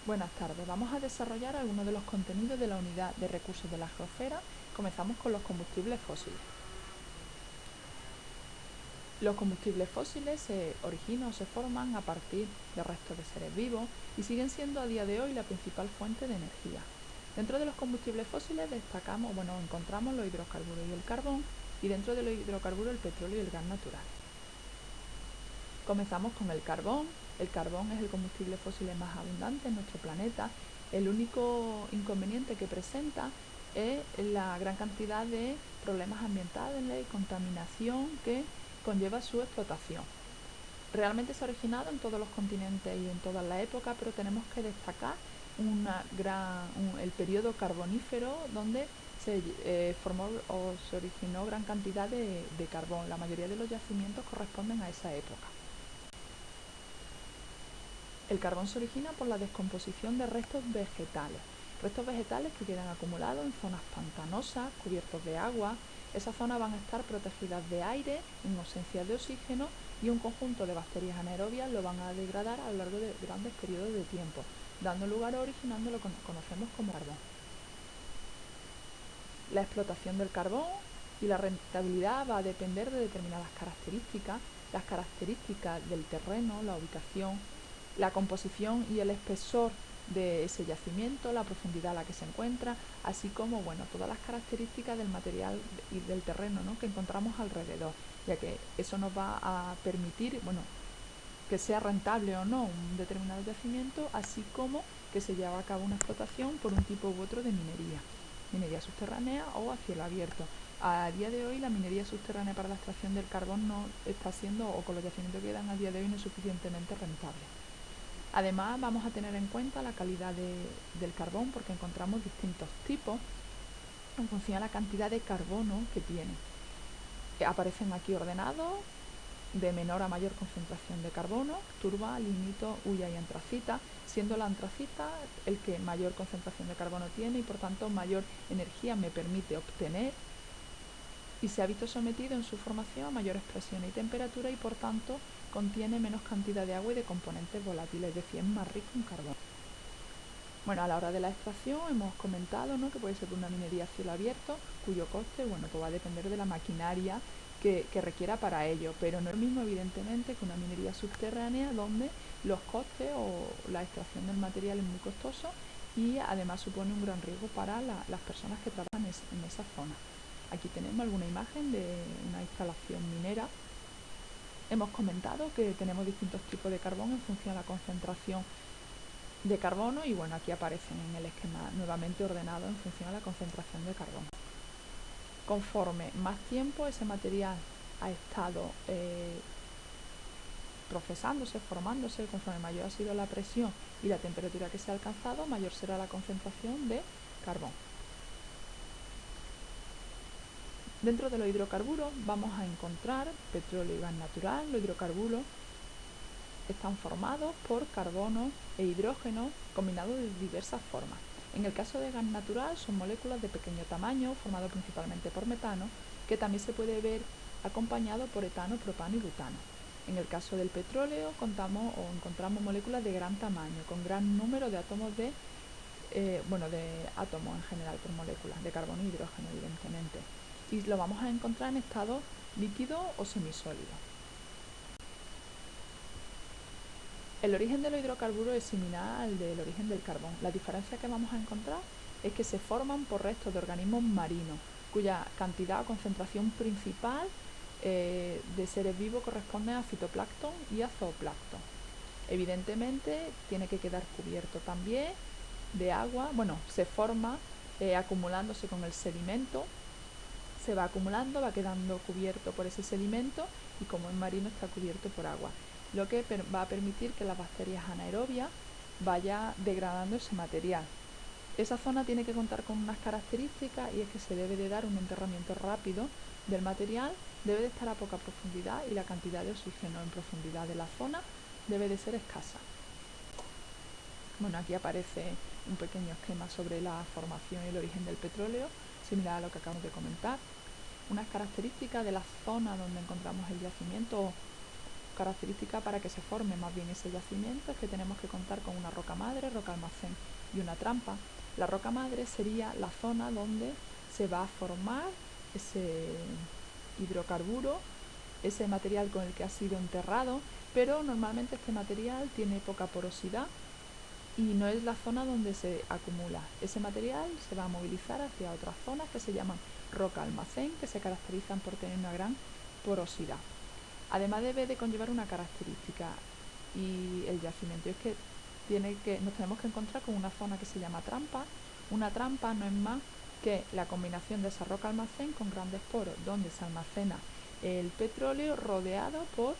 Buenas tardes. Vamos a desarrollar algunos de los contenidos de la unidad de recursos de la geosfera. Comenzamos con los combustibles fósiles. Los combustibles fósiles se originan o se forman a partir de restos de seres vivos y siguen siendo a día de hoy la principal fuente de energía. Dentro de los combustibles fósiles encontramos los hidrocarburos y el carbón, y dentro de los hidrocarburos el petróleo y el gas natural. Comenzamos con el carbón. El carbón es el combustible fósil más abundante en nuestro planeta. El único inconveniente que presenta es la gran cantidad de problemas ambientales y contaminación que conlleva su explotación. Realmente se ha originado en todos los continentes y en todas las épocas, pero tenemos que destacar el periodo carbonífero, donde se formó o se originó gran cantidad de carbón. La mayoría de los yacimientos corresponden a esa época. El carbón se origina por la descomposición de restos vegetales que quedan acumulados en zonas pantanosas, cubiertos de agua. Esas zonas van a estar protegidas de aire, en ausencia de oxígeno, y un conjunto de bacterias anaerobias lo van a degradar a lo largo de grandes periodos de tiempo, dando lugar o originando lo que conocemos como carbón. La explotación del carbón y la rentabilidad va a depender de determinadas características, las características del terreno, la ubicación, la composición y el espesor de ese yacimiento, la profundidad a la que se encuentra, así como todas las características del material y del terreno, ¿no?, que encontramos alrededor, ya que eso nos va a permitir que sea rentable o no un determinado yacimiento, así como que se lleve a cabo una explotación por un tipo u otro de minería subterránea o a cielo abierto. A día de hoy la minería subterránea para la extracción del carbón no está siendo, o con los yacimientos que quedan a día de hoy, no es suficientemente rentable. Además, vamos a tener en cuenta la calidad del carbón, porque encontramos distintos tipos en función a la cantidad de carbono que tiene. Aparecen aquí ordenados de menor a mayor concentración de carbono: turba, lignito, hulla y antracita, siendo la antracita el que mayor concentración de carbono tiene y por tanto mayor energía me permite obtener, y se ha visto sometido en su formación a mayores presiones y temperatura, y por tanto contiene menos cantidad de agua y de componentes volátiles, es decir, es más rico en carbono. A la hora de la extracción hemos comentado, ¿no?, que puede ser una minería a cielo abierto, cuyo coste pues va a depender de la maquinaria que requiera para ello, pero no es lo mismo, evidentemente, que una minería subterránea, donde los costes o la extracción del material es muy costoso y además supone un gran riesgo para las personas que trabajan en esa zona. Aquí tenemos alguna imagen de una instalación minera. Hemos comentado que tenemos distintos tipos de carbón en función a la concentración de carbono, y aquí aparecen en el esquema nuevamente ordenado en función a la concentración de carbono. Conforme más tiempo ese material ha estado procesándose, formándose, conforme mayor ha sido la presión y la temperatura que se ha alcanzado, mayor será la concentración de carbón. Dentro de los hidrocarburos vamos a encontrar petróleo y gas natural. Los hidrocarburos están formados por carbono e hidrógeno combinados de diversas formas. En el caso de gas natural son moléculas de pequeño tamaño, formado principalmente por metano, que también se puede ver acompañado por etano, propano y butano. En el caso del petróleo encontramos moléculas de gran tamaño, con gran número de átomos de átomos en general por moléculas, de carbono y hidrógeno, evidentemente. Y lo vamos a encontrar en estado líquido o semisólido. El origen de los hidrocarburos es similar al del origen del carbón. La diferencia que vamos a encontrar es que se forman por restos de organismos marinos, cuya cantidad o concentración principal de seres vivos corresponde a fitoplancton y a zooplancton. Evidentemente tiene que quedar cubierto también de agua. Se forma acumulándose con el sedimento, se va acumulando, va quedando cubierto por ese sedimento, y como es marino está cubierto por agua, lo que va a permitir que las bacterias anaerobias vaya degradando ese material. Esa zona tiene que contar con unas características, y es que se debe de dar un enterramiento rápido del material, debe de estar a poca profundidad y la cantidad de oxígeno en profundidad de la zona debe de ser escasa. Aquí aparece un pequeño esquema sobre la formación y el origen del petróleo, similar a lo que acabamos de comentar. Unas características de la zona donde encontramos el yacimiento característica para que se forme más bien ese yacimiento es que tenemos que contar con una roca madre, roca almacén y una trampa. La roca madre sería la zona donde se va a formar ese hidrocarburo, ese material con el que ha sido enterrado, pero normalmente este material tiene poca porosidad y no es la zona donde se acumula. Ese material se va a movilizar hacia otras zonas que se llaman roca almacén, que se caracterizan por tener una gran porosidad. Además debe de conllevar una característica y el yacimiento, es que nos tenemos que encontrar con una zona que se llama trampa. Una trampa no es más que la combinación de esa roca almacén con grandes poros donde se almacena el petróleo rodeado por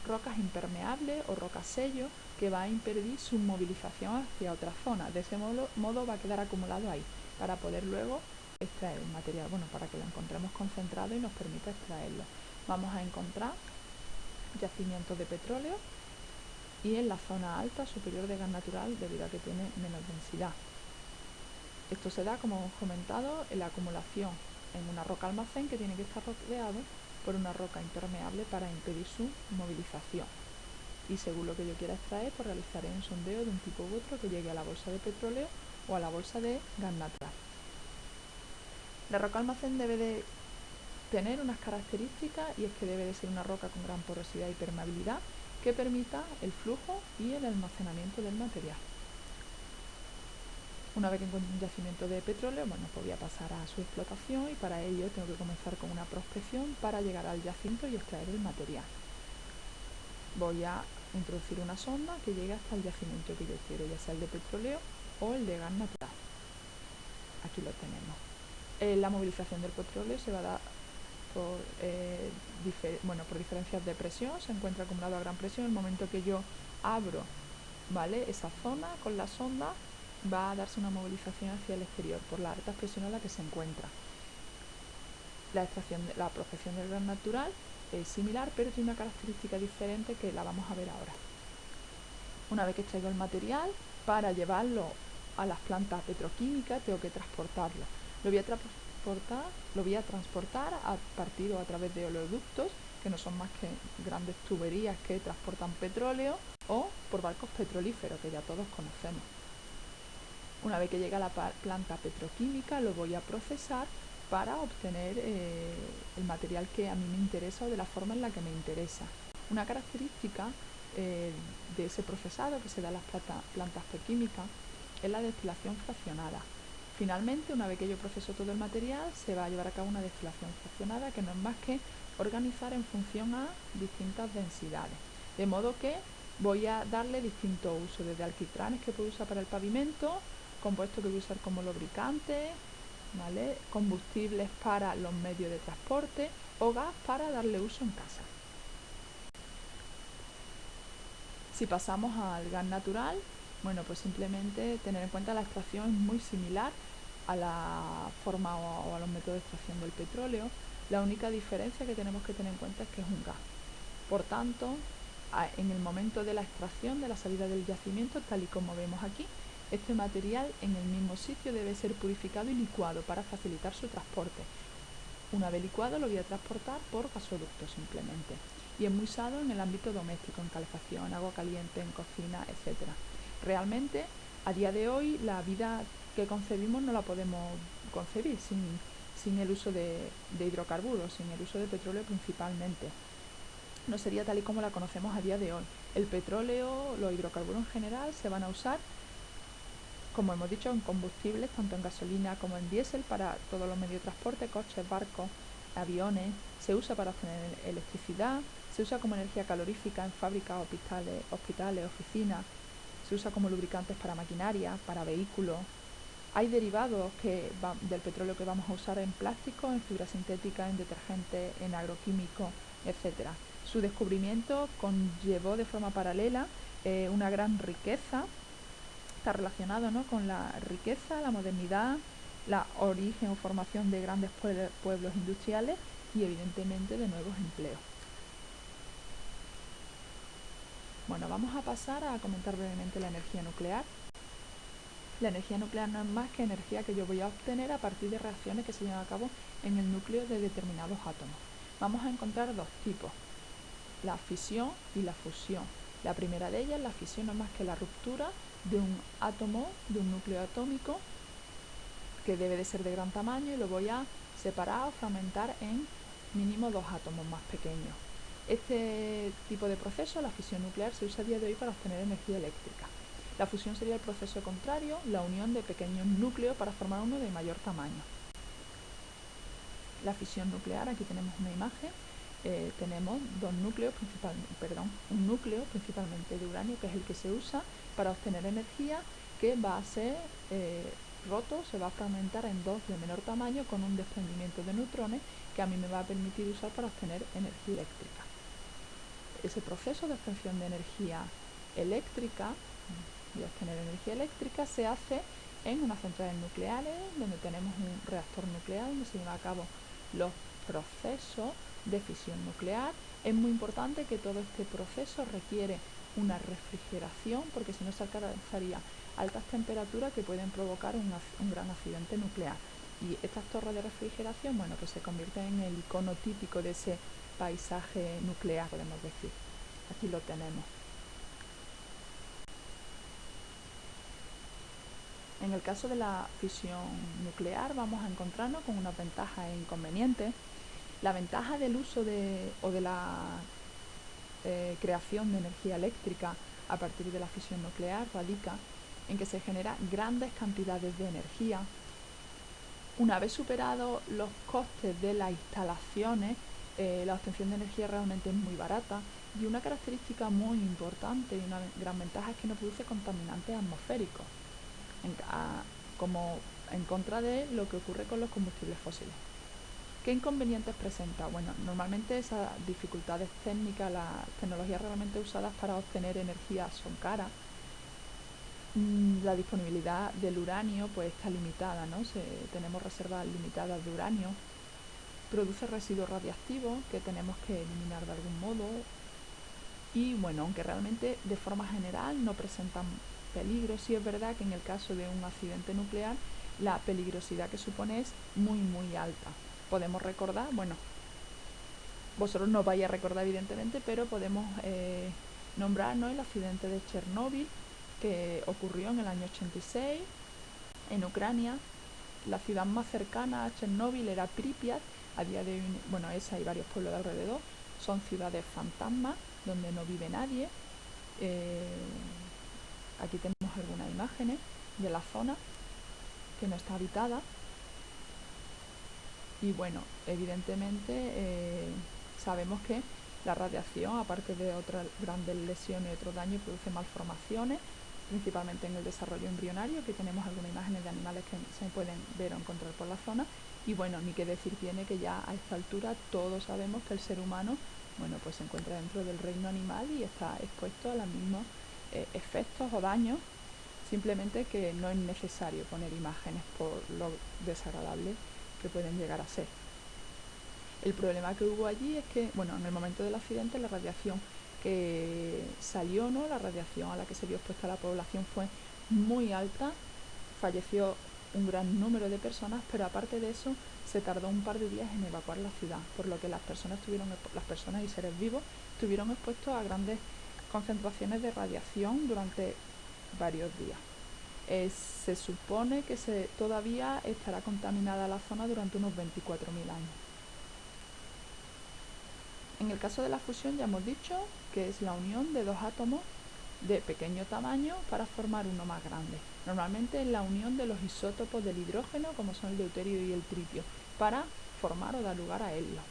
rocas impermeables o rocas sello que va a impedir su movilización hacia otra zona. De ese modo va a quedar acumulado ahí para poder luego extraer el material, para que lo encontremos concentrado y nos permita extraerlo. Vamos a encontrar yacimientos de petróleo y en la zona alta superior de gas natural debido a que tiene menos densidad. Esto se da, como hemos comentado, en la acumulación en una roca almacén que tiene que estar rodeado por una roca impermeable para impedir su movilización. Y según lo que yo quiera extraer, pues realizaré un sondeo de un tipo u otro que llegue a la bolsa de petróleo o a la bolsa de gas natural. La roca almacén debe de tener unas características y es que debe de ser una roca con gran porosidad y permeabilidad que permita el flujo y el almacenamiento del material. Una vez que encuentre un yacimiento de petróleo, pues voy a pasar a su explotación y para ello tengo que comenzar con una prospección para llegar al yacimiento y extraer el material. Voy a introducir una sonda que llegue hasta el yacimiento que yo quiero, ya sea el de petróleo o el de gas natural. Aquí lo tenemos. La movilización del petróleo se va a dar por diferencias de presión, se encuentra acumulado a gran presión. En el momento que yo abro, esa zona con la sonda, va a darse una movilización hacia el exterior por la alta presión a la que se encuentra. La prospección del gas natural es similar, pero tiene una característica diferente que la vamos a ver ahora. Una vez que extraigo el material, para llevarlo a las plantas petroquímicas tengo que transportarlo. Lo voy a transportar a partir o a través de oleoductos, que no son más que grandes tuberías que transportan petróleo, o por barcos petrolíferos, que ya todos conocemos. Una vez que llega a la planta petroquímica, lo voy a procesar para obtener el material que a mí me interesa o de la forma en la que me interesa. Una característica de ese procesado que se da en las plantas petroquímicas es la destilación fraccionada. Finalmente, una vez que yo proceso todo el material, se va a llevar a cabo una destilación fraccionada que no es más que organizar en función a distintas densidades. De modo que voy a darle distintos usos, desde alquitranes que puedo usar para el pavimento, compuestos que voy a usar como lubricante, combustibles para los medios de transporte o gas para darle uso en casa. Si pasamos al gas natural, pues simplemente tener en cuenta la extracción es muy similar a la forma o a los métodos de extracción del petróleo. La única diferencia que tenemos que tener en cuenta es que es un gas. Por tanto, en el momento de la extracción, de la salida del yacimiento, tal y como vemos aquí, este material en el mismo sitio debe ser purificado y licuado para facilitar su transporte. Una vez licuado lo voy a transportar por gasoducto simplemente. Y es muy usado en el ámbito doméstico, en calefacción, agua caliente, en cocina, etc. Realmente, a día de hoy, la vida que concebimos no la podemos concebir sin el uso de hidrocarburos, sin el uso de petróleo principalmente. No sería tal y como la conocemos a día de hoy. El petróleo, los hidrocarburos en general, se van a usar, como hemos dicho, en combustibles, tanto en gasolina como en diésel, para todos los medios de transporte, coches, barcos, aviones. Se usa para obtener electricidad, se usa como energía calorífica en fábricas, hospitales, oficinas, se usa como lubricantes para maquinaria, para vehículos. Hay derivados del petróleo que vamos a usar en plástico, en fibra sintética, en detergentes, en agroquímicos, etc. Su descubrimiento conllevó de forma paralela una gran riqueza. Está relacionado con la riqueza, la modernidad, la origen o formación de grandes pueblos industriales y evidentemente de nuevos empleos. Vamos a pasar a comentar brevemente la energía nuclear. La energía nuclear no es más que energía que yo voy a obtener a partir de reacciones que se llevan a cabo en el núcleo de determinados átomos. Vamos a encontrar dos tipos. la fisión y la fusión. La primera de ellas, la fisión, no es más que la ruptura de un átomo, de un núcleo atómico, que debe de ser de gran tamaño, y lo voy a separar o fragmentar en mínimo 2 átomos más pequeños. Este tipo de proceso, la fisión nuclear, se usa a día de hoy para obtener energía eléctrica. La fusión sería el proceso contrario, la unión de pequeños núcleos para formar uno de mayor tamaño. La fisión nuclear, aquí tenemos una imagen, tenemos un núcleo principalmente de uranio, que es el que se usa para obtener energía, que va a ser roto, se va a fragmentar en dos de menor tamaño con un desprendimiento de neutrones que a mí me va a permitir usar para obtener energía eléctrica. Ese proceso de obtención de energía eléctrica, se hace en unas centrales nucleares, donde tenemos un reactor nuclear donde se llevan a cabo los procesos de fisión nuclear. Es muy importante que todo este proceso requiere una refrigeración, porque si no se alcanzaría altas temperaturas que pueden provocar un gran accidente nuclear. Y estas torres de refrigeración, bueno, pues se convierten en el icono típico de ese paisaje nuclear, podemos decir. Aquí lo tenemos. En el caso de la fisión nuclear vamos a encontrarnos con unas ventajas e inconvenientes. La ventaja del uso de la creación de energía eléctrica a partir de la fisión nuclear radica en que se generan grandes cantidades de energía. Una vez superados los costes de las instalaciones, la obtención de energía realmente es muy barata, y una característica muy importante y una gran ventaja es que no produce contaminantes atmosféricos, como en contra de lo que ocurre con los combustibles fósiles. ¿Qué inconvenientes presenta? Bueno, normalmente esas dificultades técnicas, las tecnologías realmente usadas para obtener energía son caras. La disponibilidad del uranio pues está limitada, ¿no? Tenemos reservas limitadas de uranio. Produce residuos radiactivos que tenemos que eliminar de algún modo. Y bueno, aunque realmente de forma general no presentan peligro, sí es verdad que en el caso de un accidente nuclear la peligrosidad que supone es muy muy alta. Podemos recordar, bueno, vosotros no vais a recordar evidentemente, pero podemos nombrar, ¿no?, el accidente de Chernóbil, que ocurrió en el año 86 en Ucrania. La ciudad más cercana a Chernóbil era Pripyat. A día de hoy, bueno, esa y varios pueblos de alrededor son ciudades fantasmas donde no vive nadie. Aquí tenemos algunas imágenes de la zona que no está habitada. Y bueno, evidentemente sabemos que la radiación, aparte de otras grandes lesiones y otros daños, produce malformaciones, principalmente en el desarrollo embrionario, que tenemos algunas imágenes de animales que se pueden ver o encontrar por la zona. Y bueno, ni qué decir tiene que ya a esta altura todos sabemos que el ser humano, bueno, pues se encuentra dentro del reino animal y está expuesto a los mismos efectos o daños, simplemente que no es necesario poner imágenes por lo desagradable que pueden llegar a ser. El problema que hubo allí es que, bueno, en el momento del accidente la radiación que salió, ¿no?, la radiación a la que se vio expuesta la población fue muy alta, falleció un gran número de personas, pero aparte de eso se tardó un par de días en evacuar la ciudad, por lo que las personas y seres vivos estuvieron expuestos a grandes concentraciones de radiación durante varios días. Se supone que todavía estará contaminada la zona durante unos 24.000 años. En el caso de la fusión ya hemos dicho que es la unión de dos átomos de pequeño tamaño para formar uno más grande. Normalmente es la unión de los isótopos del hidrógeno, como son el deuterio y el tritio, para formar o dar lugar a helio.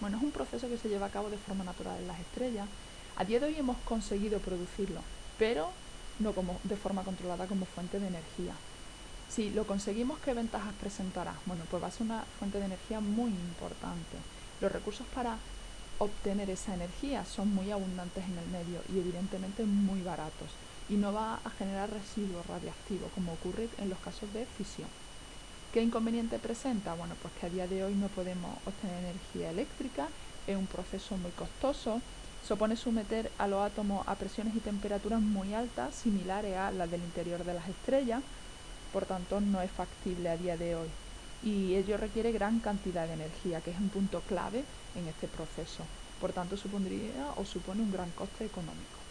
Bueno, es un proceso que se lleva a cabo de forma natural en las estrellas. A día de hoy hemos conseguido producirlo, pero no de forma controlada como fuente de energía. Si lo conseguimos, ¿qué ventajas presentará? Bueno, pues va a ser una fuente de energía muy importante. Los recursos para obtener esa energía son muy abundantes en el medio y evidentemente muy baratos, y no va a generar residuos radiactivos como ocurre en los casos de fisión. ¿Qué inconveniente presenta? Bueno, pues que a día de hoy no podemos obtener energía eléctrica, es un proceso muy costoso, supone someter a los átomos a presiones y temperaturas muy altas, similares a las del interior de las estrellas, por tanto no es factible a día de hoy. y ello requiere gran cantidad de energía, que es un punto clave en este proceso. Por tanto, supone un gran coste económico.